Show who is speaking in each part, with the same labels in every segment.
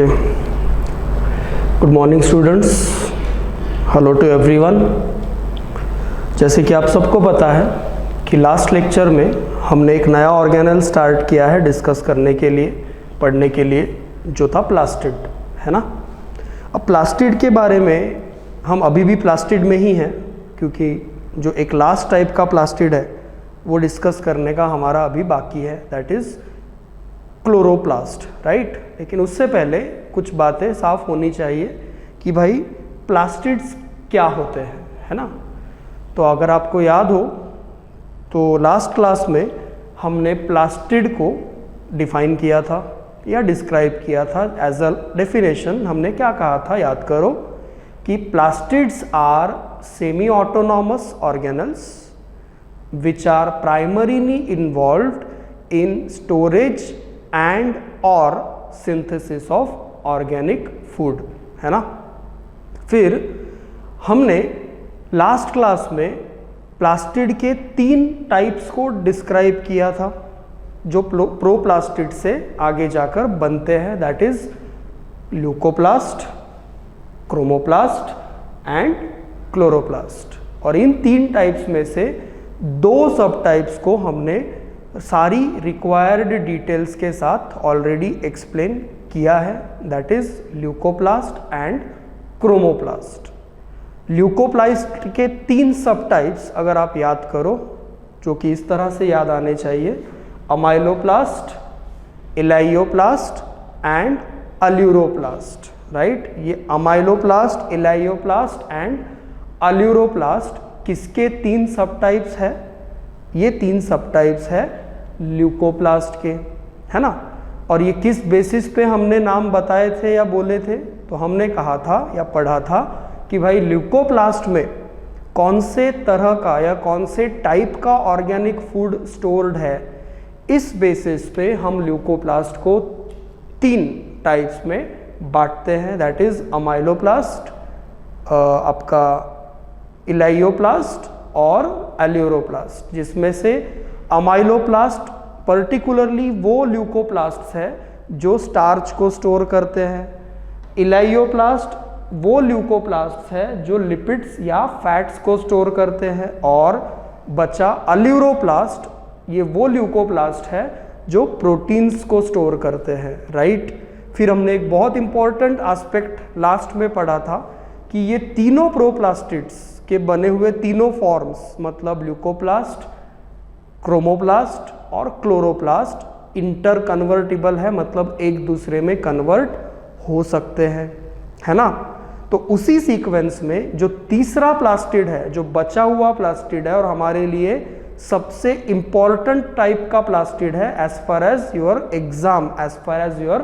Speaker 1: Okay, good morning students, hello to everyone. जैसे कि आप सबको पता है कि लास्ट लेक्चर में हमने एक नया ऑर्गेनेल स्टार्ट किया है डिस्कस करने के लिए, पढ़ने के लिए, जो था प्लास्टिड, है ना। अब प्लास्टिड के बारे में हम अभी भी प्लास्टिड में ही हैं, क्योंकि जो एक लास्ट टाइप का प्लास्टिड है वो डिस्कस करने का हमारा अभी बाकी है, दैट इज़ क्लोरोप्लास्ट, राइट। लेकिन उससे पहले कुछ बातें साफ होनी चाहिए कि भाई प्लास्टिड्स क्या होते हैं, है ना। तो अगर आपको याद हो तो लास्ट क्लास में हमने प्लास्टिड को डिफाइन किया था या डिस्क्राइब किया था एज अ डेफिनेशन। हमने क्या कहा था, याद करो कि plastids are semi autonomous organelles which are primarily involved in storage and or synthesis of organic food, है ना। फिर हमने लास्ट क्लास में प्लास्टिड के 3 टाइप्स को डिस्क्राइब किया था जो प्रोप्लास्टिड से आगे जाकर बनते हैं, that is leucoplast, chromoplast and chloroplast. और इन 3 टाइप्स में से 2 सब टाइप्स को हमने सारी रिक्वायर्ड डिटेल्स के साथ ऑलरेडी एक्सप्लेन किया है, that is leucoplast and chromoplast. Leucoplast के 3 सब टाइप्स अगर आप याद करो, जो कि इस तरह से याद आने चाहिए, अमाइलोप्लास्ट, इलाइयोप्लास्ट एंड अल्यूरोप्लास्ट, राइट। ये अमाइलोप्लास्ट, इलाइयोप्लास्ट एंड अल्यूरोप्लास्ट किसके 3 सब टाइप्स है? ये 3 सब टाइप्स है ल्यूकोप्लास्ट के, है ना। और ये किस बेसिस पे हमने नाम बताए थे या बोले थे? तो हमने कहा था या पढ़ा था कि भाई ल्यूकोप्लास्ट में कौन से तरह का या कौन से टाइप का ऑर्गेनिक फूड स्टोर्ड है, इस बेसिस पे हम ल्यूकोप्लास्ट को 3 टाइप्स में बांटते हैं, दैट इज अमाइलोप्लास्ट, आपका इलाइयोप्लास्ट और अल्यूरोप्लास्ट। जिसमें से अमाइलोप्लास्ट पर्टिकुलरली वो ल्यूकोप्लास्ट है जो स्टार्च को स्टोर करते हैं, इलाइयोप्लास्ट वो ल्यूकोप्लास्ट है जो लिपिड्स या फैट्स को स्टोर करते हैं, और बचा अल्यूरोप्लास्ट, ये वो ल्यूकोप्लास्ट है जो प्रोटीन्स को स्टोर करते हैं, राइट। फिर हमने एक बहुत इंपॉर्टेंट एस्पेक्ट लास्ट में पढ़ा था कि ये तीनों प्रोप्लास्टिड्स के बने हुए तीनों फॉर्म्स, मतलब ल्यूकोप्लास्ट, क्रोमोप्लास्ट और क्लोरोप्लास्ट इंटर कन्वर्टिबल है, मतलब एक दूसरे में कन्वर्ट हो सकते हैं, है ना। तो उसी सीक्वेंस में जो तीसरा प्लास्टिड है, जो बचा हुआ प्लास्टिड है और हमारे लिए सबसे इंपॉर्टेंट टाइप का प्लास्टिड है as far as your exam, as far as your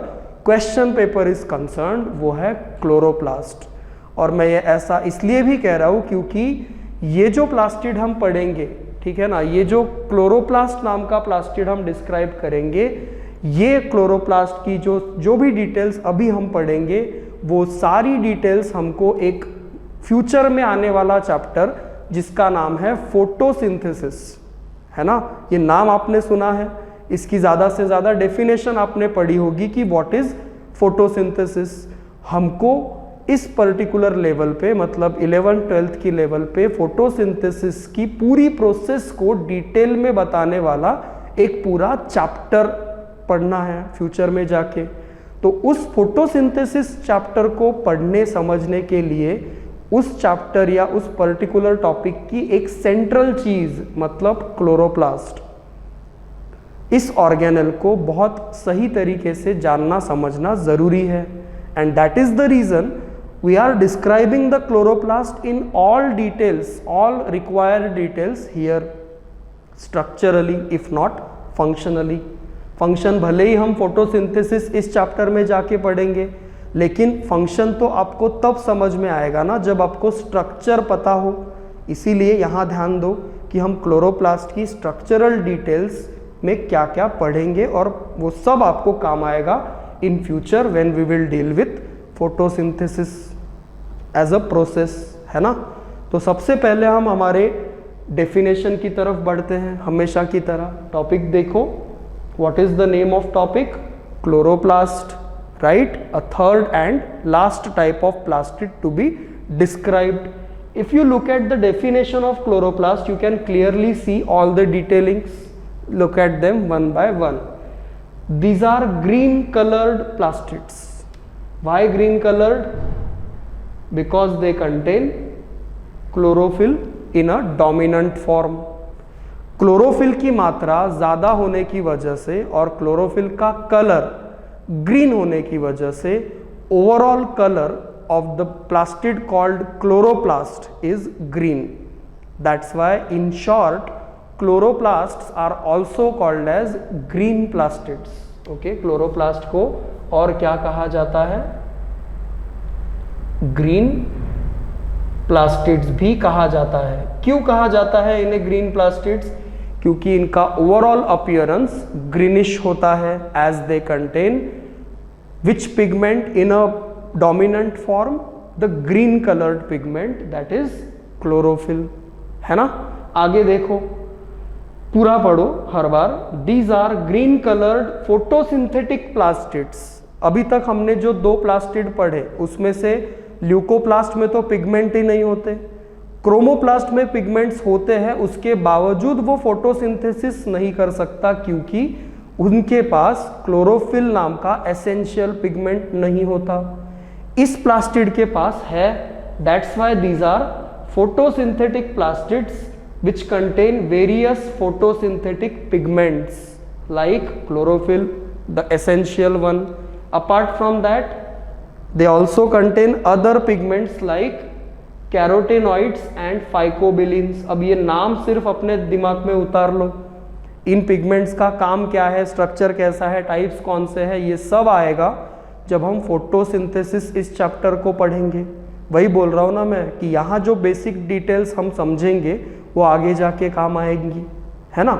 Speaker 1: question paper is concerned, वो है क्लोरोप्लास्ट। और मैं ये ऐसा इसलिए भी कह रहा हूँ क्योंकि ये जो प्लास्टिड हम पढ़ेंगे, ठीक है ना, ये जो क्लोरोप्लास्ट नाम का प्लास्टिड हम डिस्क्राइब करेंगे, ये क्लोरोप्लास्ट की जो भी डिटेल्स अभी हम पढ़ेंगे, वो सारी डिटेल्स हमको एक फ्यूचर में आने वाला चैप्टर जिसका नाम है फोटोसिंथेसिस, है ना। ये नाम आपने सुना है, इसकी ज़्यादा से ज़्यादा डेफिनेशन आपने पढ़ी होगी कि व्हाट इज़ फोटोसिंथेसिस। हमको इस पर्टिकुलर लेवल पे, मतलब 11th-12th की लेवल पे फोटोसिंथेसिस की पूरी प्रोसेस को डिटेल में बताने वाला एक पूरा चैप्टर पढ़ना है फ्यूचर में जाके। तो उस फोटोसिंथेसिस चैप्टर को पढ़ने समझने के लिए उस चैप्टर या उस पर्टिकुलर टॉपिक की एक सेंट्रल चीज, मतलब क्लोरोप्लास्ट, इस ऑर्गेनल को बहुत सही तरीके से जानना समझना जरूरी है। And that is the reason we are describing the chloroplast in all details, all required details here, structurally if not functionally। Function भले ही हम फोटोसिंथेसिस इस चैप्टर में जाके पढ़ेंगे, लेकिन फंक्शन तो आपको तब समझ में आएगा ना जब आपको स्ट्रक्चर पता हो। इसीलिए यहाँ ध्यान दो कि हम क्लोरोप्लास्ट की स्ट्रक्चरल डिटेल्स में क्या क्या पढ़ेंगे, और वो सब आपको काम आएगा in future when we will deal with photosynthesis as a process, है ना। तो सबसे पहले हम हमारे डेफिनेशन की तरफ बढ़ते हैं, हमेशा की तरह। टॉपिक देखो, what is the name of topic? Chloroplast, right? A third and last type of plastid to be described. If you look at the definition of chloroplast, you can clearly see all the detailings. Look at them one by one. These are green colored plastids. Why green colored? Because they contain chlorophyll in a dominant form. Chlorophyll की मात्रा ज़्यादा होने की वजह से और chlorophyll का colour green होने की वजह से overall colour of the plastid called chloroplast is green. That's why in short chloroplasts are also called as green plastids. Okay, chloroplast को और क्या कहा जाता है? ग्रीन प्लास्टिड्स भी कहा जाता है. क्यों कहा जाता है इन्हें ग्रीन प्लास्टिड्स? क्योंकि इनका ओवरऑल अपीयरेंस ग्रीनिश होता है as they contain which pigment in a dominant form, the green colored pigment, that is chlorophyll. है ना? आगे देखो, पूरा पढ़ो हर बार. These are green colored photosynthetic plastids. अभी तक हमने जो दो प्लास्टिड पढ़े उसमें से ल्यूकोप्लास्ट में तो पिगमेंट ही नहीं होते, क्रोमोप्लास्ट में पिगमेंट्स होते हैं, उसके बावजूद वो फोटोसिंथेसिस नहीं कर सकता क्योंकि उनके पास क्लोरोफिल नाम का एसेंशियल पिगमेंट नहीं होता. इस प्लास्टिड के पास है. That's why these are photosynthetic plastids which contain various photosynthetic pigments like chlorophyll, the essential one. Apart from that they also contain other pigments like carotenoids and phycobilins. अब ये नाम सिर्फ अपने दिमाग में उतार लो. इन पिगमेंट्स का काम क्या है, स्ट्रक्चर कैसा है, टाइप्स कौन से है, ये सब आएगा जब हम फोटोसिंथेसिस इस चैप्टर को पढ़ेंगे. वही बोल रहा हूँ ना मैं कि यहाँ जो बेसिक डिटेल्स हम समझेंगे वो आगे जाके काम आएंगी, है ना.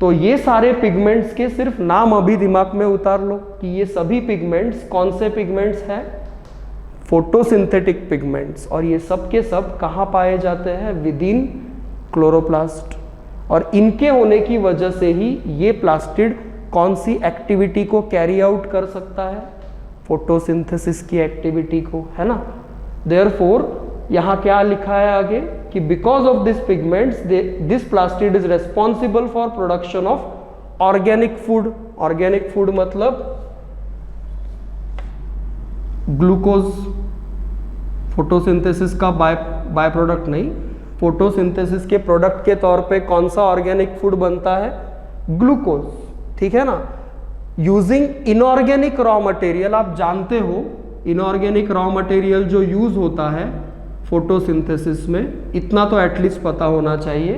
Speaker 1: तो ये सारे पिगमेंट्स के सिर्फ नाम अभी दिमाग में उतार लो कि ये सभी पिगमेंट्स कौन से पिगमेंट्स हैं, फोटोसिंथेटिक पिगमेंट्स. और ये सब के सब कहाँ पाए जाते हैं? With in chloroplast. और इनके होने की वजह से ही ये प्लास्टिड कौन सी एक्टिविटी को कैरी आउट कर सकता है? फोटोसिंथेसिस की एक्टिविटी को, है ना. देयरफॉर यहाँ क्या लिखा है आगे कि because of this pigments this plastid is responsible for production of organic food. Organic food मतलब ग्लूकोज. फोटोसिंथेसिस का बाय प्रोडक्ट नहीं, फोटोसिंथेसिस के प्रोडक्ट के तौर पे कौन सा ऑर्गेनिक फूड बनता है? ग्लूकोज. ठीक है ना. Using inorganic raw material. आप जानते हो इनऑर्गेनिक रॉ मटेरियल जो यूज होता है फोटोसिंथेसिस में, इतना तो एटलीस्ट पता होना चाहिए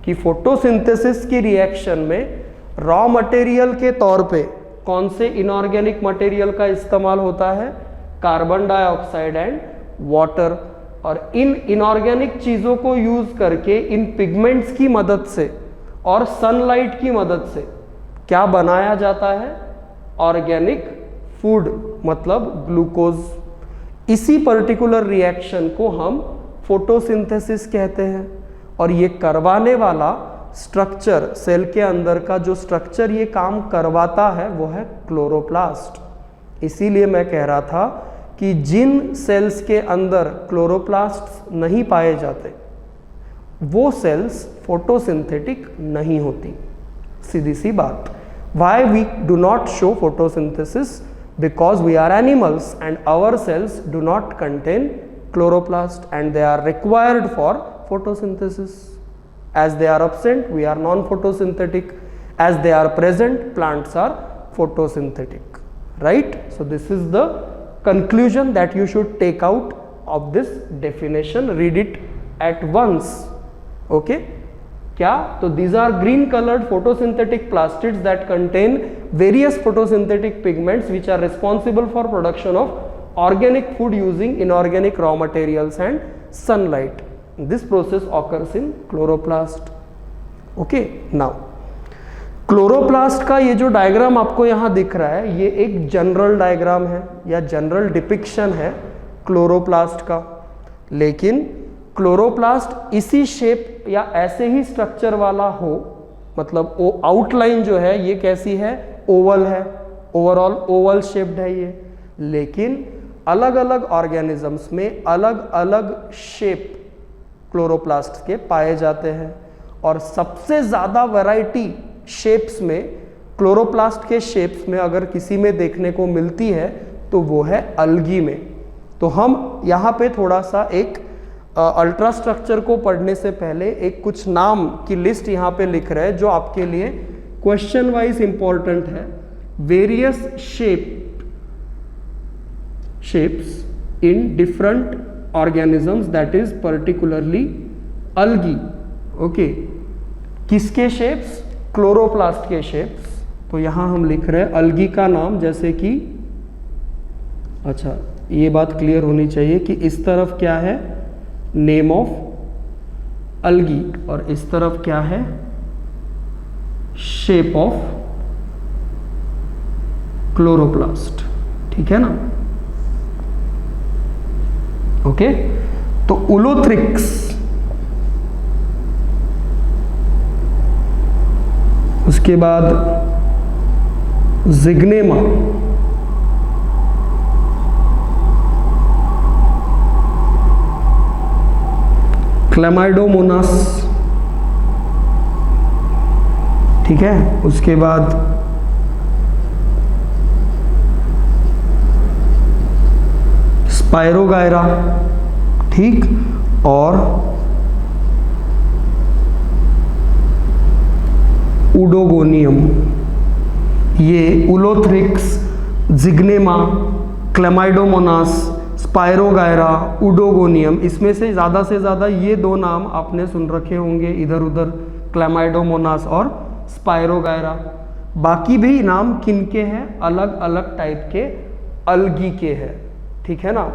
Speaker 1: कि फोटोसिंथेसिस की रिएक्शन में रॉ मटेरियल के तौर पे कौन से इनऑर्गेनिक मटेरियल का इस्तेमाल होता है? Carbon dioxide and water. और इन इनऑर्गेनिक चीज़ों को यूज करके इन पिगमेंट्स की मदद से और सनलाइट की मदद से क्या बनाया जाता है? ऑर्गेनिक फूड, मतलब ग्लूकोज. इसी पर्टिकुलर रिएक्शन को हम फोटोसिंथेसिस कहते हैं. और ये करवाने वाला स्ट्रक्चर, सेल के अंदर का जो स्ट्रक्चर ये काम करवाता है वो है क्लोरोप्लास्ट. इसीलिए मैं कह रहा था कि जिन सेल्स के अंदर क्लोरोप्लास्ट नहीं पाए जाते वो सेल्स फोटोसिंथेटिक नहीं होती. सीधी सी बात. Why we do not show photosynthesis? Because we are animals and our cells do not contain chloroplast and they are required for photosynthesis. As they are absent, we are non-photosynthetic. As they are present, plants are photosynthetic. Right? So this is the conclusion that you should take out of this definition. Read it at once. Okay? क्या? तो these are green colored photosynthetic plastids that contain various photosynthetic pigments which are responsible for production of organic food using inorganic raw materials and sunlight. This process occurs in chloroplast. Okay, now chloroplast का ये जो diagram आपको यहाँ दिख रहा है ये एक जनरल डायग्राम है या जनरल डिपिक्शन है क्लोरोप्लास्ट का. लेकिन क्लोरोप्लास्ट इसी शेप या ऐसे ही स्ट्रक्चर वाला हो, मतलब वो आउटलाइन जो है ये कैसी है? ओवल है. ओवरऑल ओवल शेप्ड है ये, लेकिन अलग अलग ऑर्गेनिजम्स में अलग अलग शेप क्लोरोप्लास्ट के पाए जाते हैं। और सबसे ज़्यादा वैरायटी शेप्स में, क्लोरोप्लास्ट के शेप्स में अगर किसी में देखने को मिलती है तो वो है अलगी में। तो हम यहाँ पे थोड़ा सा एक अल्ट्रा स्ट्रक्चर को पढ़ने से पहले एक कुछ नाम की लिस्ट यहाँ पे लिख रहे हैं जो आपके लिए क्वेश्चन वाइज इंपॉर्टेंट है। Various shapes in different organisms that is particularly algae. Okay, किसके शेप्स? क्लोरोप्लास्ट के शेप्स। तो यहाँ हम लिख रहे हैं अलगी का नाम, जैसे कि, अच्छा ये बात क्लियर होनी चाहिए कि इस तरफ क्या है, नेम ऑफ अलगी, और इस तरफ क्या है, शेप ऑफ क्लोरोप्लास्ट। ठीक है ना? ओके, तो उलोथ्रिक्स, उसके बाद जिग्नेमा, क्लेमाइडोमोनास, ठीक है, उसके बाद स्पायरोगायरा, ठीक, और उडोगोनियम। ये उलोथ्रिक्स, जिग्नेमा, क्लेमाइडोमोनास, स्पायरोगायरा, उडोगोनियम, इसमें से ज़्यादा ये दो नाम आपने सुन रखे होंगे इधर उधर, क्लेमाइडोमोनास और स्पायरोगायरा। बाकी भी नाम किनके हैं? अलग अलग टाइप के अलगी के हैं। ठीक है ना?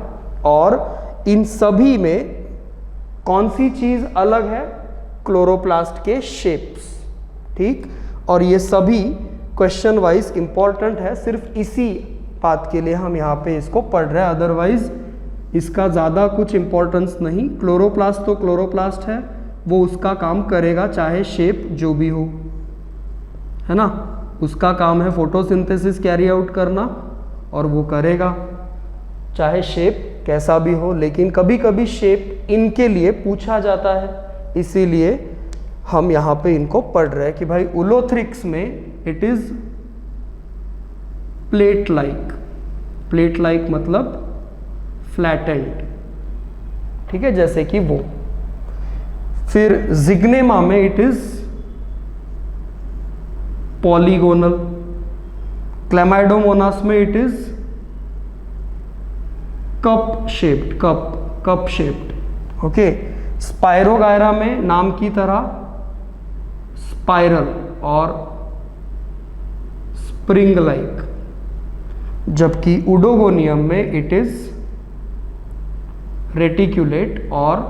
Speaker 1: और इन सभी में कौन सी चीज़ अलग है? क्लोरोप्लास्ट के शेप्स। ठीक, और ये सभी क्वेश्चन वाइज इंपॉर्टेंट है, सिर्फ इसी बात के लिए हम यहाँ पे इसको पढ़ रहे हैं, अदरवाइज इसका ज़्यादा कुछ इंपॉर्टेंस नहीं। क्लोरोप्लास्ट तो क्लोरोप्लास्ट है, वो उसका काम करेगा चाहे शेप जो भी हो, है ना? उसका काम है फोटोसिंथेसिस कैरी आउट करना, और वो करेगा चाहे शेप कैसा भी हो। लेकिन कभी कभी शेप इनके लिए पूछा जाता है, इसीलिए हम यहाँ पे इनको पढ़ रहे हैं कि भाई उलोथ्रिक्स में it is plate like, plate like मतलब फ्लैटेंड, ठीक है, जैसे कि वो। फिर जिग्नेमा में इट इज पॉलीगोनल, क्लेमाइडोमोनास में it is cup shaped, cup shaped. Okay, spirogyra में नाम की तरह स्पाइरल और स्प्रिंग लाइक, जबकि उडोगोनियम में इट इज रेटिक्यूलेट और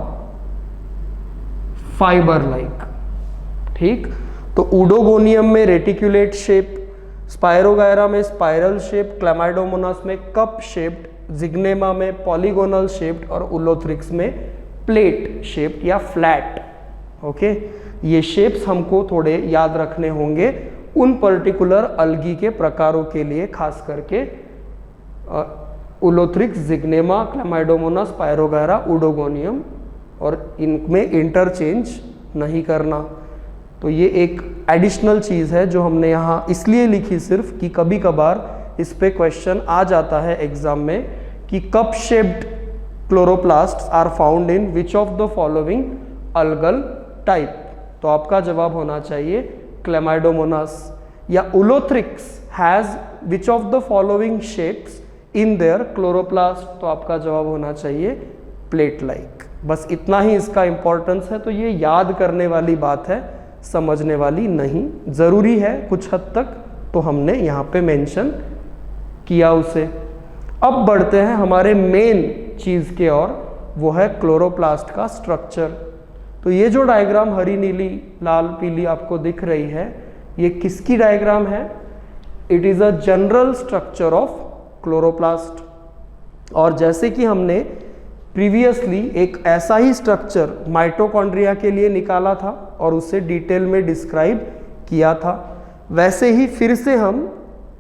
Speaker 1: फाइबर लाइक। ठीक, तो उडोगोनियम में रेटिक्यूलेट शेप, स्पायरोगायरा में स्पाइरल शेप, क्लेमाइडोमोनास में कप शेप्ड, जिग्नेमा में पॉलीगोनल शेप्ड और उलोथ्रिक्स में प्लेट शेप्ड या फ्लैट। ओके, ये शेप्स हमको थोड़े याद रखने होंगे उन पर्टिकुलर अलगी के प्रकारों के लिए, खास करके उलोथ्रिक्स, जिग्नेमा, क्लेमाइडोमोनास, स्पायरोगायरा, उडोगोनियम, और इनमें इंटरचेंज नहीं करना। तो ये एक एडिशनल चीज़ है जो हमने यहाँ इसलिए लिखी सिर्फ कि कभी कभार इस पे क्वेश्चन आ जाता है एग्जाम में कि cup shaped chloroplasts are found in which of the following algal type. तो आपका जवाब होना चाहिए क्लेमाइडोमोनास। या Ulothrix has which of the following shapes in their chloroplast, तो आपका जवाब होना चाहिए प्लेट लाइक। बस इतना ही इसका इंपॉर्टेंस है। तो ये याद करने वाली बात है, समझने वाली नहीं। ज़रूरी है कुछ हद तक, तो हमने यहाँ पे मेंशन किया उसे। अब बढ़ते हैं हमारे मेन चीज़ के और, वो है क्लोरोप्लास्ट का स्ट्रक्चर। तो ये जो डायग्राम हरी नीली लाल पीली आपको दिख रही है, ये किसकी डायग्राम है? It is a general structure of chloroplast. और जैसे कि हमने प्रीवियसली एक ऐसा ही स्ट्रक्चर माइटोकॉन्ड्रिया के लिए निकाला था और उसे डिटेल में डिस्क्राइब किया था, वैसे ही फिर से हम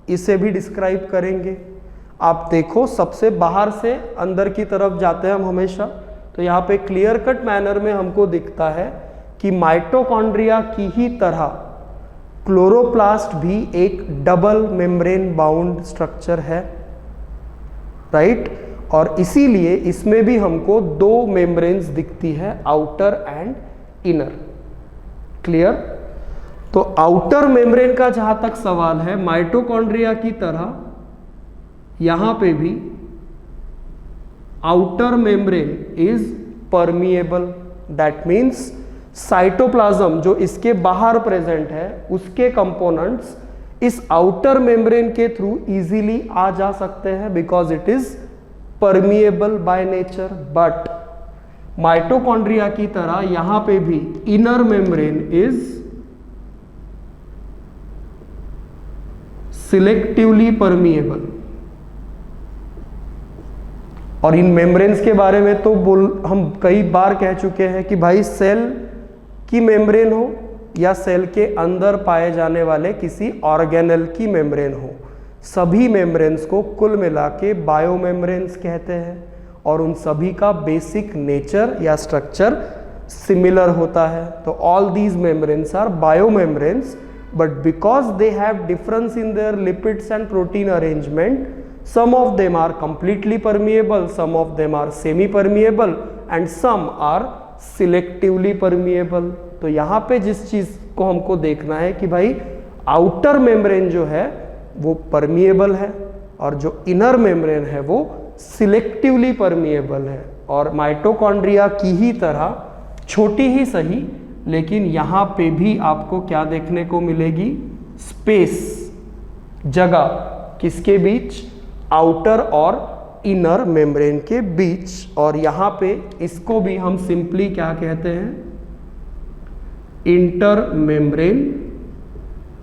Speaker 1: इसे भी डिस्क्राइब करेंगे। आप देखो सबसे बाहर से अंदर की तरफ जाते हैं हम हमेशा, तो यहाँ पे क्लियर कट मैनर में हमको दिखता है कि माइटोकॉन्ड्रिया की ही तरह क्लोरोप्लास्ट भी एक डबल मेम्ब्रेन बाउंड स्ट्रक्चर है, राइट। और इसीलिए इसमें भी हमको दो मेम्ब्रेन्स दिखती है, आउटर एंड इनर। क्लियर। तो आउटर मेम्ब्रेन का जहां तक सवाल है, माइटोकॉन्ड्रिया की तरह यहां पे भी outer membrane is permeable. That means cytoplasm जो इसके बाहर प्रेजेंट है उसके कंपोनेंट्स इस आउटर मेम्ब्रेन के थ्रू इजीली आ जा सकते हैं because it is permeable by nature. But mitochondria की तरह यहां पे भी inner membrane is selectively permeable. और इन मेम्ब्रेन्स के बारे में तो हम कई बार कह चुके हैं कि भाई सेल की मेम्ब्रेन हो या सेल के अंदर पाए जाने वाले किसी ऑर्गेनेल की मेम्ब्रेन हो, सभी मेम्ब्रेन्स को कुल मिला के बायो मेम्ब्रेन्स कहते हैं और उन सभी का बेसिक नेचर या स्ट्रक्चर सिमिलर होता है। तो all these membranes are bio membranes, but because they have difference in their lipids and protein arrangement, some of them are completely permeable, some of them are semi permeable and some are selectively permeable। तो यहाँ पे जिस चीज को हमको देखना है कि भाई आउटर मेम्ब्रेन जो है वो परमिएबल है और जो इनर मेम्ब्रेन है वो सिलेक्टिवली परमिएबल है। और माइटोकॉन्ड्रिया की ही तरह छोटी ही सही, लेकिन यहाँ पे भी आपको क्या देखने को मिलेगी, स्पेस, जगह, किसके बीच, आउटर और इनर मेम्ब्रेन के बीच। और यहाँ पे इसको भी हम सिंपली क्या कहते हैं, इंटर मेम्ब्रेन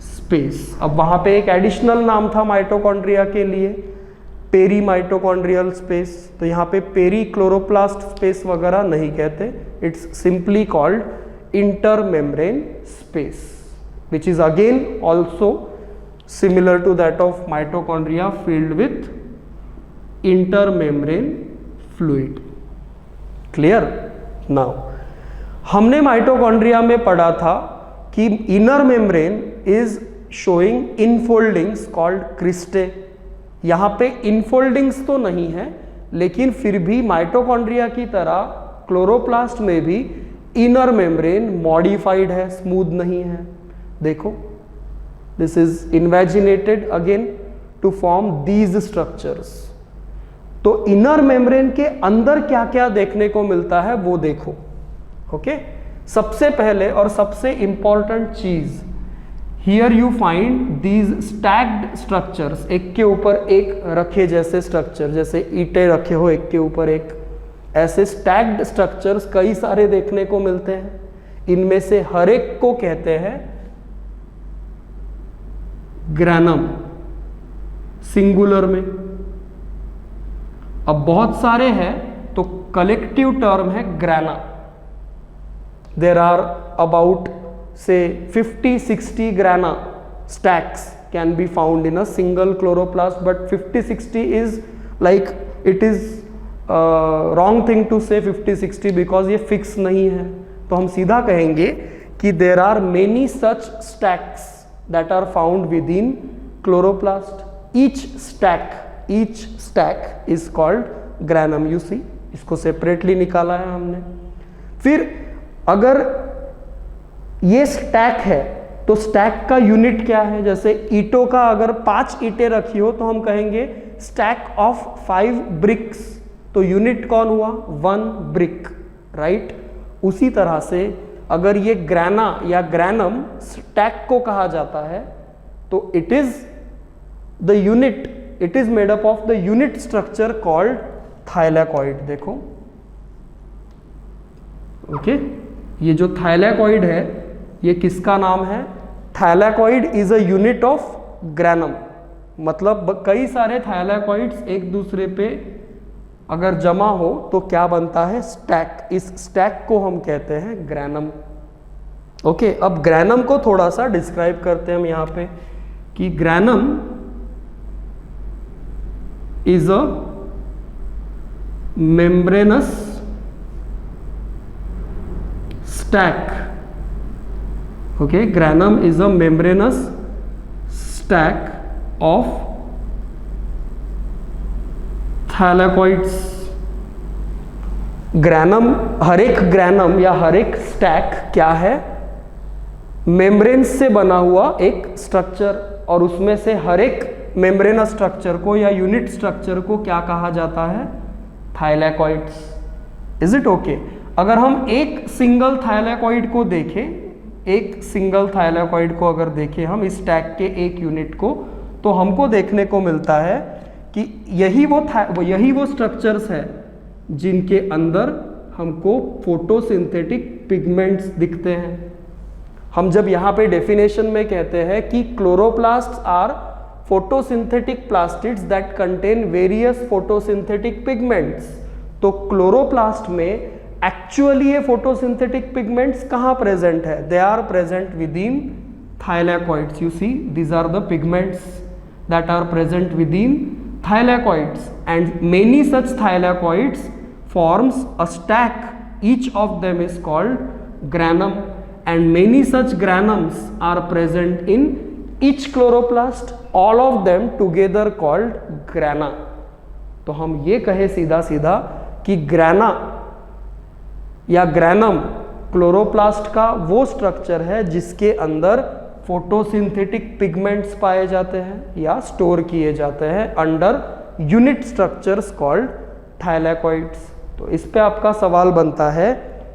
Speaker 1: स्पेस। अब वहाँ पे एक एडिशनल नाम था माइटोकॉन्ड्रिया के लिए, पेरी माइटोकॉन्ड्रियल स्पेस। तो यहाँ पे पेरी क्लोरोप्लास्ट स्पेस वगैरह नहीं कहते, it's simply called inter membrane space, which is again also similar to that of mitochondria filled with intermembrane fluid। Clear? Now हमने माइटोकॉन्ड्रिया में पढ़ा था कि inner membrane is showing infoldings called cristae. यहाँ पे इनफोल्डिंग्स तो नहीं है, लेकिन फिर भी माइटोकॉन्ड्रिया की तरह क्लोरोप्लास्ट में भी इनर मेम्ब्रेन मॉडिफाइड है, स्मूथ नहीं है। देखो, this is invaginated again to form these structures। तो इनर मेम्ब्रेन के अंदर क्या क्या देखने को मिलता है वो देखो। ओके, सबसे पहले और सबसे इंपॉर्टेंट चीज, here you find these stacked structures, एक के ऊपर एक रखे जैसे स्ट्रक्चर, जैसे ईंटें रखे हो एक के ऊपर एक, ऐसे स्टैक्ड स्ट्रक्चर्स कई सारे देखने को मिलते हैं। इनमें से हर एक को कहते हैं ग्रैनम, सिंगुलर में। अब बहुत सारे हैं तो कलेक्टिव टर्म है ग्रैना। देर आर अबाउट से 50-60 grana stacks can be found in a single chloroplast, but 50-60 is like, it is wrong thing to say 50-60 because ये फिक्स नहीं है। तो हम सीधा कहेंगे कि there are many such stacks that are found within chloroplast। each stack is called granum। you see, इसको separately निकाला है हमने। फिर अगर ये स्टैक है तो स्टैक का यूनिट क्या है, जैसे ईंटों का अगर 5 ईंटें रखी हो तो हम कहेंगे स्टैक ऑफ 5 ब्रिक्स। तो यूनिट कौन हुआ, 1 ब्रिक, राइट। उसी तरह से अगर ये ग्रैना या ग्रैनम स्टैक को कहा जाता है तो it is the unit, it is made up of the unit structure called thylakoid. देखो, ओके, ये जो थाइलैकॉइड है ये किसका नाम है, thylakoid is a unit of granum. मतलब कई सारे थाइलैकॉइड्स एक दूसरे पे अगर जमा हो तो क्या बनता है, स्टैक। इस स्टैक को हम कहते हैं ग्रैनम। ओके, अब ग्रैनम को थोड़ा सा डिस्क्राइब करते हैं हम यहाँ पे कि granum is a membranous stack. Okay, granum is a membranous stack of thylakoids. Granum, हर एक ग्रैनम या हर एक स्टैक क्या है? मेम्ब्रेन से बना हुआ एक स्ट्रक्चर, और उसमें से हर एक मेम्ब्रेनस स्ट्रक्चर को या यूनिट स्ट्रक्चर को क्या कहा जाता है? थाइलैकॉइड्स. Is it okay? अगर हम एक सिंगल थाइलैकॉइड को देखें, एक सिंगल थाइलैकॉइड को अगर देखें हम इस स्टैक के एक यूनिट को, तो हमको देखने को मिलता है कि यही वो स्ट्रक्चर्स है जिनके अंदर हमको फोटोसिंथेटिक पिगमेंट्स दिखते हैं. हम जब यहाँ पे डेफिनेशन में कहते हैं कि chloroplasts are photosynthetic plastids that contain various photosynthetic pigments, तो क्लोरोप्लास्ट में एक्चुअली ये फोटोसिंथेटिक पिगमेंट्स कहाँ प्रेजेंट है? They are present within thylakoids. You see, these are the pigments that are present within thylakoids, and many such thylakoids forms a stack. Each of them is called granum, and many such granums are present in each chloroplast, all of them together called grana. तो हम ये कहे सीधा सीधा कि ग्राना या granum chloroplast का वो स्ट्रक्चर है जिसके अंदर फोटोसिंथेटिक पिगमेंट्स पाए जाते हैं या स्टोर किए जाते हैं अंडर यूनिट स्ट्रक्चर्स कॉल्ड थाइलैकॉइड्स. तो इस पे आपका सवाल बनता है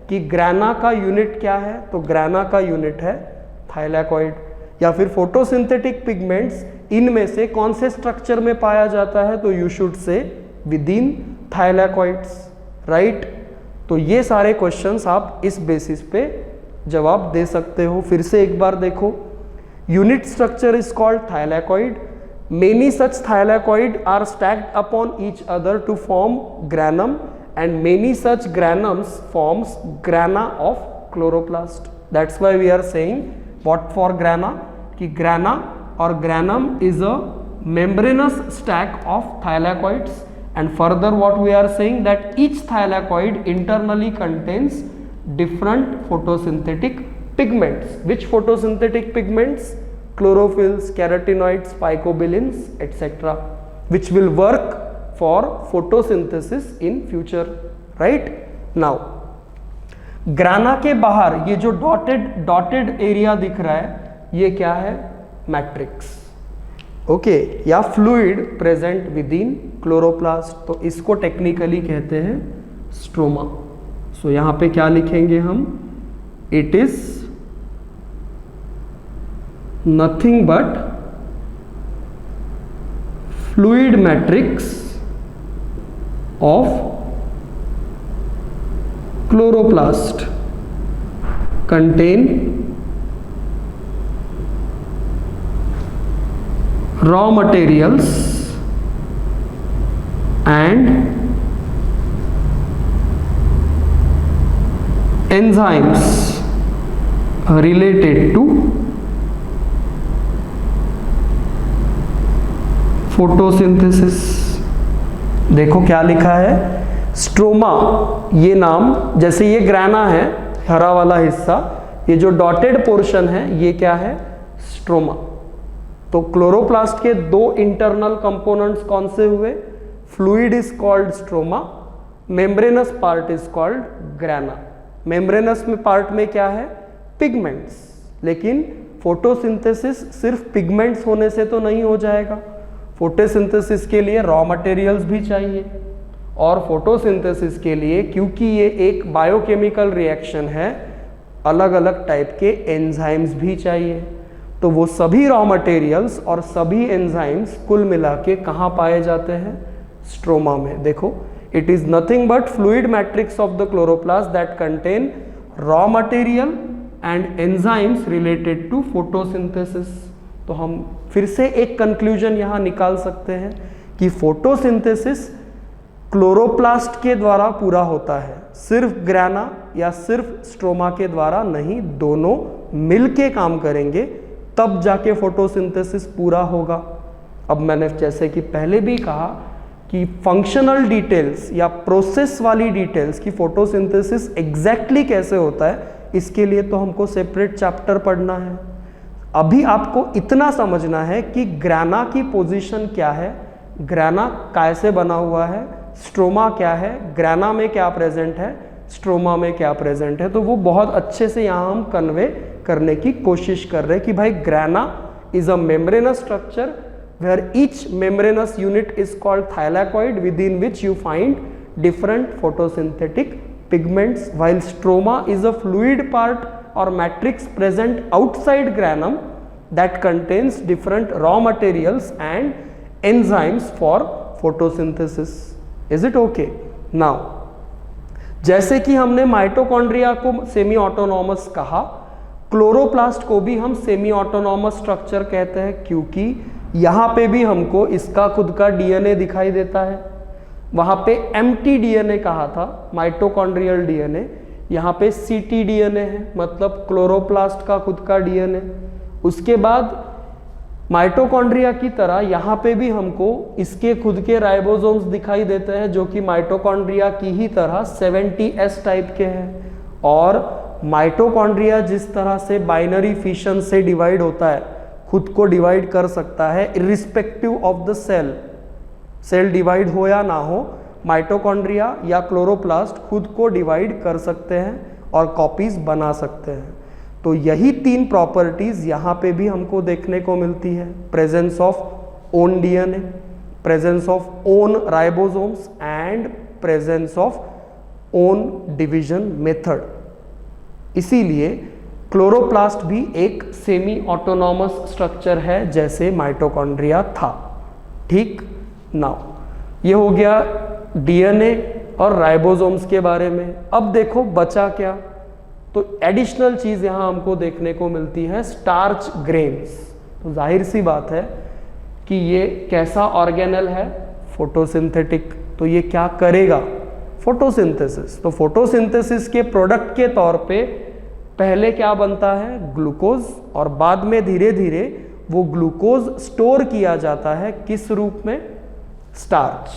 Speaker 1: कि ग्राना का यूनिट क्या है? तो ग्राना का यूनिट है थाइलैकॉइड. या फिर फोटोसिंथेटिक पिगमेंट्स इनमें से कौन से स्ट्रक्चर में पाया जाता है? तो you should say within thylakoids, right. तो ये सारे क्वेश्चंस आप इस बेसिस पे जवाब दे सकते हो. फिर से एक बार देखो, unit structure is called thylakoid. Many such thylakoid are stacked upon each other to form granum, and many such granums forms grana of chloroplast. That's why we are saying what for grana? कि grana or granum is a membranous stack of thylakoids, and further what we are saying that each thylakoid internally contains different photosynthetic pigments. Which photosynthetic pigments? Chlorophylls, carotenoids, phycobilins, etc., which will work for photosynthesis in future, right? Now, ग्राना के बाहर ये जो dotted area दिख रहा है, ये क्या है? मैट्रिक्स. ओके, या fluid present with in chloroplast. तो इसको टेक्निकली कहते हैं स्ट्रोमा. सो यहाँ पे क्या लिखेंगे हम? It is nothing but fluid matrix of chloroplast contain raw materials and enzymes related to photosynthesis. देखो क्या लिखा है? स्ट्रोमा, ये नाम, जैसे ये ग्राना है हरा वाला हिस्सा, ये जो डॉटेड पोर्शन है ये क्या है? स्ट्रोमा. तो क्लोरोप्लास्ट के दो इंटरनल कंपोनेंट्स कौन से हुए? Fluid is called stroma, membranes part is called ग्राना. Membranes में पार्ट में क्या है? पिगमेंट्स. लेकिन फोटोसिंथेसिस सिर्फ पिगमेंट्स होने से तो नहीं हो जाएगा. फोटोसिंथेसिस के लिए रॉ मटेरियल्स भी चाहिए, और फोटोसिंथेसिस के लिए क्योंकि ये एक बायोकेमिकल रिएक्शन है, अलग अलग टाइप के एंजाइम्स भी चाहिए. तो वो सभी रॉ मटेरियल्स और सभी एंजाइम्स कुल मिला के कहाँ पाए जाते हैं? स्ट्रोमा में. देखो, it is nothing but fluid matrix of the chloroplast that contain raw material and enzymes related to photosynthesis. तो हम फिर से एक कंक्लूजन यहाँ निकाल सकते हैं कि फोटोसिंथेसिस क्लोरोप्लास्ट के द्वारा पूरा होता है, सिर्फ ग्राना या सिर्फ स्ट्रोमा के द्वारा नहीं, दोनों मिलके काम करेंगे तब जाके फोटोसिंथेसिस पूरा होगा. अब मैंने जैसे कि पहले भी कहा कि फंक्शनल डिटेल्स या प्रोसेस वाली डिटेल्स की फोटोसिंथेसिस एग्जैक्टली कैसे होता है, इसके लिए तो हमको सेपरेट चैप्टर पढ़ना है। अभी आपको इतना समझना है कि ग्राना की पोजीशन क्या है, ग्राना कैसे बना हुआ है, स्ट्रोमा क्या है, ग्राना में क्या प्रेजेंट है, स्ट्रोमा में क्या प्रेजेंट है। तो वो बहुत अच्छे से यहाँ हम कन्वे करने की कोशिश कर रहे हैं कि भाई ग्राना is a membranous structure where each membranous unit is called thylakoid, within which you find different photosynthetic pigments, while stroma is a fluid part or matrix present outside granum that contains different raw materials and enzymes for photosynthesis. Is it okay? Now, जैसे कि हमने mitochondria को semi autonomous कहा, chloroplast को भी हम semi autonomous structure कहते हैं, क्योंकि यहाँ पे भी हमको इसका खुद का डीएनए दिखाई देता है। वहाँ पे एम्प्टी डीएनए कहा था, माइटोकॉन्ड्रियल डीएनए, यहाँ पे सीटी डीएनए है, मतलब क्लोरोप्लास्ट का खुद का डीएनए। उसके बाद माइटोकॉन्ड्रिया की तरह यहाँ पे भी हमको इसके खुद के राइबोसोम्स दिखाई देते हैं, जो कि माइटोकॉन्ड्रिया की ही तरह 70S टाइप के हैं। और माइटोकॉन्ड्रिया जिस तरह से बाइनरी फिशन से डिवाइड होता है, खुद को डिवाइड कर सकता है irrespective of the cell, cell divide हो या ना हो, माइटोकॉन्ड्रिया या क्लोरोप्लास्ट खुद को डिवाइड कर सकते हैं और कॉपीज बना सकते हैं। तो यही 3 प्रॉपर्टीज यहाँ पे भी हमको देखने को मिलती है, presence of own DNA, presence of own ribosomes and presence of own division method. इसीलिए क्लोरोप्लास्ट भी एक सेमी ऑटोनॉमस स्ट्रक्चर है जैसे माइटोकॉन्ड्रिया था। ठीक, नाउ ये हो गया डीएनए और राइबोसोम्स के बारे में। अब देखो बचा क्या, तो एडिशनल चीज यहां हमको देखने को मिलती है, स्टार्च ग्रेन्स। तो जाहिर सी बात है कि ये कैसा ऑर्गेनल है, फोटोसिंथेटिक। तो ये क्या करेगा, फोटोसिंथेसिस। तो फोटोसिंथेसिस के प्रोडक्ट के तौर पे पहले क्या बनता है, ग्लूकोज, और बाद में धीरे धीरे वो ग्लूकोज स्टोर किया जाता है किस रूप में, स्टार्च।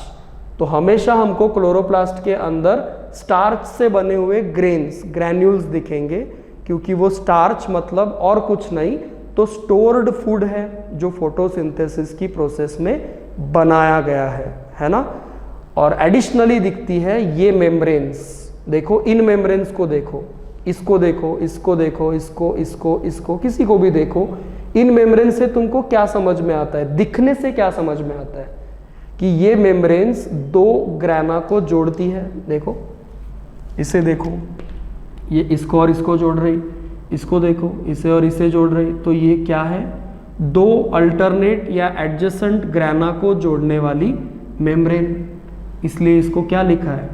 Speaker 1: तो हमेशा हमको क्लोरोप्लास्ट के अंदर स्टार्च से बने हुए ग्रेन्स, ग्रैन्यूल्स दिखेंगे, क्योंकि वो स्टार्च मतलब और कुछ नहीं तो स्टोर्ड फूड है जो फोटोसिंथेसिस की प्रोसेस में बनाया गया है ना। और एडिशनली दिखती है ये मेम्ब्रेन्स। देखो इन मेम्ब्रेन्स को देखो, इसको देखो, इसको देखो, इसको किसी को भी देखो, इन मेम्ब्रेन से तुमको क्या समझ में आता है, दिखने से क्या समझ में आता है कि ये मेम्ब्रेन्स 2 ग्राना को जोड़ती है। देखो इसे देखो, ये इसको और इसको जोड़ रही, इसको देखो इसे और इसे जोड़ रही। तो ये क्या है, 2 अल्टरनेट या एडजेसेंट ग्राना को जोड़ने वाली मेम्ब्रेन। इसलिए इसको क्या लिखा है,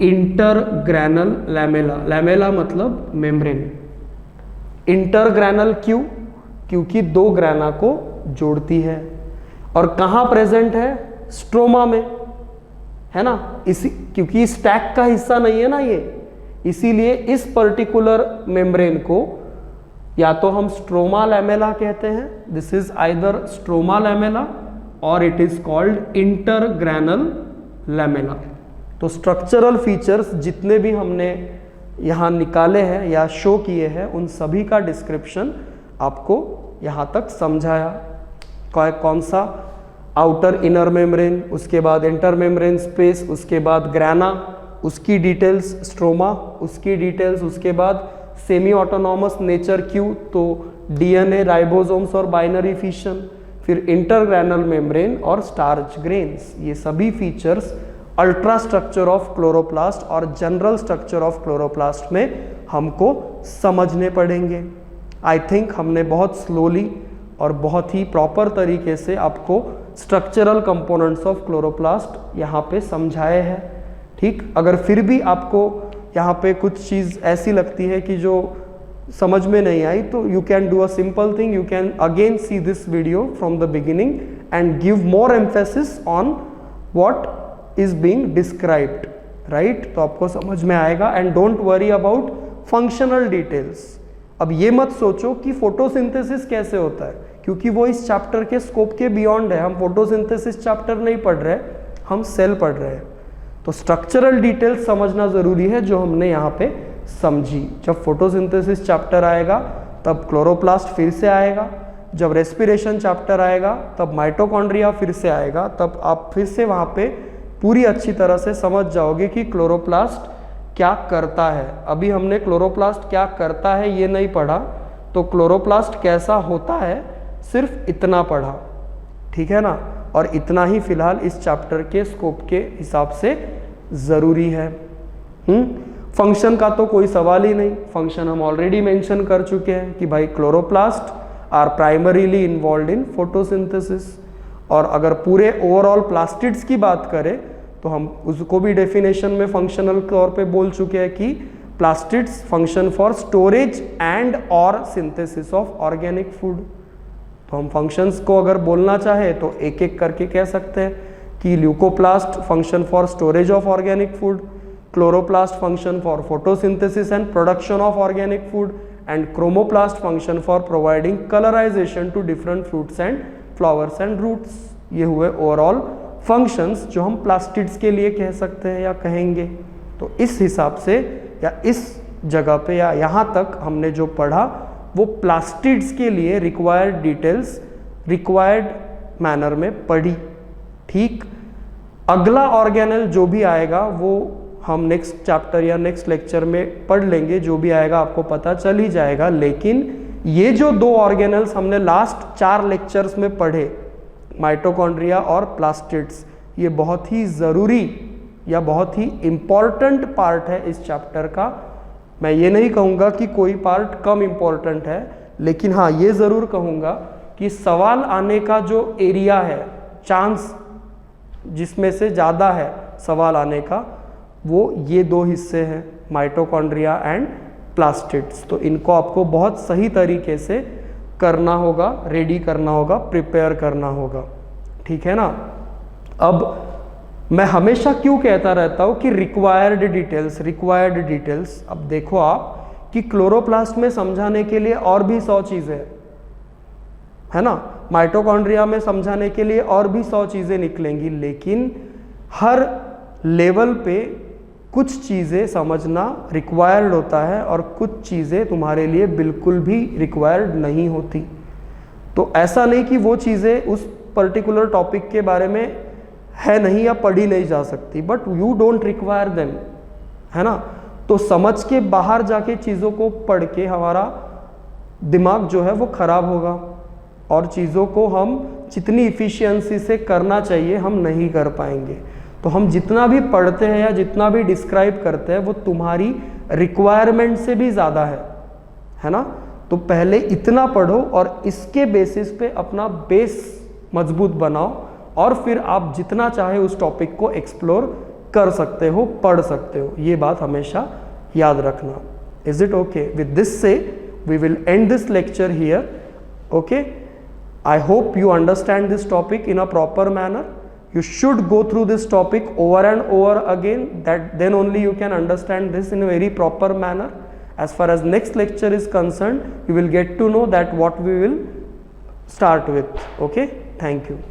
Speaker 1: इंटरग्रैनल लैमेला। लैमेला मतलब मेम्ब्रेन। इंटरग्रैनल क्यों, क्योंकि 2 ग्राना को जोड़ती है। और कहाँ प्रेजेंट है, स्ट्रोमा में, है ना। इसी क्योंकि स्टैक का हिस्सा नहीं है ना ये, इसीलिए इस पर्टिकुलर मेम्ब्रेन को या तो हम स्ट्रोमा लैमेला कहते हैं, this is either stroma lamella और इट इज कॉल्ड इंटरग्रैनल लैमेला। तो स्ट्रक्चरल फीचर्स जितने भी हमने यहाँ निकाले हैं या शो किए हैं, उन सभी का डिस्क्रिप्शन आपको यहाँ तक समझाया। कौन सा, आउटर इनर मेम्ब्रेन, उसके बाद इंटर मेम्ब्रेन स्पेस, उसके बाद ग्राना, उसकी डिटेल्स, स्ट्रोमा उसकी डिटेल्स, उसके बाद सेमी ऑटोनॉमस नेचर क्यों, तो डीएनए, राइबोसोम्स और बाइनरी फिशन, फिर इंटरग्रैनल मेम्ब्रेन और स्टार्च ग्रेन्स। ये सभी features ultra structure of chloroplast और जनरल स्ट्रक्चर ऑफ क्लोरोप्लास्ट में हमको समझने पड़ेंगे। आई थिंक हमने बहुत स्लोली और बहुत ही प्रॉपर तरीके से आपको स्ट्रक्चरल कंपोनेंट्स ऑफ क्लोरोप्लास्ट यहाँ पे समझाए हैं। ठीक, अगर फिर भी आपको यहाँ पे कुछ चीज़ ऐसी लगती है कि जो समझ में नहीं आई, तो you can do a simple thing, you can again see this video from the beginning and give more emphasis on what is being described, right. तो आपको समझ में आएगा। And don't worry about functional details. अब ये मत सोचो कि फोटोसिंथेसिस कैसे होता है, क्योंकि वो इस चैप्टर के स्कोप के बियॉन्ड है। हम फोटोसिंथेसिस चैप्टर नहीं पढ़ रहे, हम सेल पढ़ रहे हैं। तो स्ट्रक्चरल डिटेल्स समझना ज़रूरी है जो हमने यहाँ पे समझी। जब फोटोसिंथेसिस चैप्टर आएगा तब क्लोरोप्लास्ट फिर से आएगा, जब रेस्पिरेशन चैप्टर आएगा तब माइटोकॉन्ड्रिया फिर से आएगा, तब आप फिर से वहाँ पे पूरी अच्छी तरह से समझ जाओगे कि क्लोरोप्लास्ट क्या करता है। अभी हमने क्लोरोप्लास्ट क्या करता है ये नहीं पढ़ा, तो क्लोरोप्लास्ट कैसा होता है सिर्फ इतना पढ़ा, ठीक है ना। और इतना ही फिलहाल इस चैप्टर के स्कोप के हिसाब से ज़रूरी है। फंक्शन का तो कोई सवाल ही नहीं, फंक्शन हम ऑलरेडी मेंशन कर चुके हैं कि भाई chloroplast are primarily involve in photosynthesis. और अगर पूरे ओवरऑल प्लास्टिड्स की बात करें तो हम उसको भी डेफिनेशन में फंक्शनल तौर पे बोल चुके हैं कि plastids function for storage and और सिंथेसिस ऑफ ऑर्गेनिक फूड। तो हम फंक्शंस को अगर बोलना चाहे तो एक एक करके कह सकते हैं कि leucoplast function for storage of organic food, chloroplast function for photosynthesis and production of organic food, and chromoplast function for providing colourization to different fruits and flowers and roots. ये हुए ओवरऑल फंक्शंस जो हम plastids के लिए कह सकते हैं या कहेंगे। तो इस हिसाब से या इस जगह पे या यहाँ तक हमने जो पढ़ा वो प्लास्टिड्स के लिए रिक्वायर्ड डिटेल्स रिक्वायर्ड मैनर में पढ़ी, ठीक। अगला ऑर्गेनल जो भी आएगा वो हम नेक्स्ट चैप्टर या नेक्स्ट लेक्चर में पढ़ लेंगे, जो भी आएगा आपको पता चल ही जाएगा। लेकिन ये जो दो ऑर्गेनल्स हमने लास्ट 4 लेक्चर्स में पढ़े, माइटोकॉन्ड्रिया और प्लास्टिड्स, ये बहुत ही ज़रूरी या बहुत ही इम्पॉर्टेंट पार्ट है इस चैप्टर का। मैं ये नहीं कहूँगा कि कोई पार्ट कम इम्पॉर्टेंट है, लेकिन हाँ ये ज़रूर कहूँगा कि सवाल आने का जो एरिया है, चांस जिसमें से ज़्यादा है सवाल आने का, वो ये 2 हिस्से हैं, माइटोकॉन्ड्रिया एंड प्लास्टिड्स। तो इनको आपको बहुत सही तरीके से करना होगा, रेडी करना होगा, प्रिपेयर करना होगा, ठीक है ना। अब मैं हमेशा क्यों कहता रहता हूँ कि रिक्वायर्ड डिटेल्स। अब देखो आप कि क्लोरोप्लास्ट में समझाने के लिए और भी 100 चीज़ें है ना, माइटोकॉन्ड्रिया में समझाने के लिए और भी 100 चीज़ें निकलेंगी, लेकिन हर लेवल पे कुछ चीज़ें समझना रिक्वायर्ड होता है और कुछ चीज़ें तुम्हारे लिए बिल्कुल भी रिक्वायर्ड नहीं होती। तो ऐसा नहीं कि वो चीज़ें उस पर्टिकुलर टॉपिक के बारे में है नहीं या पढ़ी नहीं जा सकती, but you don't require them, है ना। तो समझ के बाहर जाके चीज़ों को पढ़ के हमारा दिमाग जो है वो ख़राब होगा और चीज़ों को हम जितनी इफ़िशियंसी से करना चाहिए हम नहीं कर पाएंगे। तो हम जितना भी पढ़ते हैं या जितना भी डिस्क्राइब करते हैं वो तुम्हारी रिक्वायरमेंट से भी ज़्यादा है ना। तो पहले इतना पढ़ो और इसके बेसिस पे अपना बेस मजबूत बनाओ और फिर आप जितना चाहे उस टॉपिक को एक्सप्लोर कर सकते हो, पढ़ सकते हो। ये बात हमेशा याद रखना। Is it okay? With this से we will end this lecture here. Okay, I hope you understand this topic in a proper manner. You should go through this topic over and over again, then only you can understand this in a very proper manner. As far as next lecture is concerned, you will get to know that what we will start with. Okay, thank you.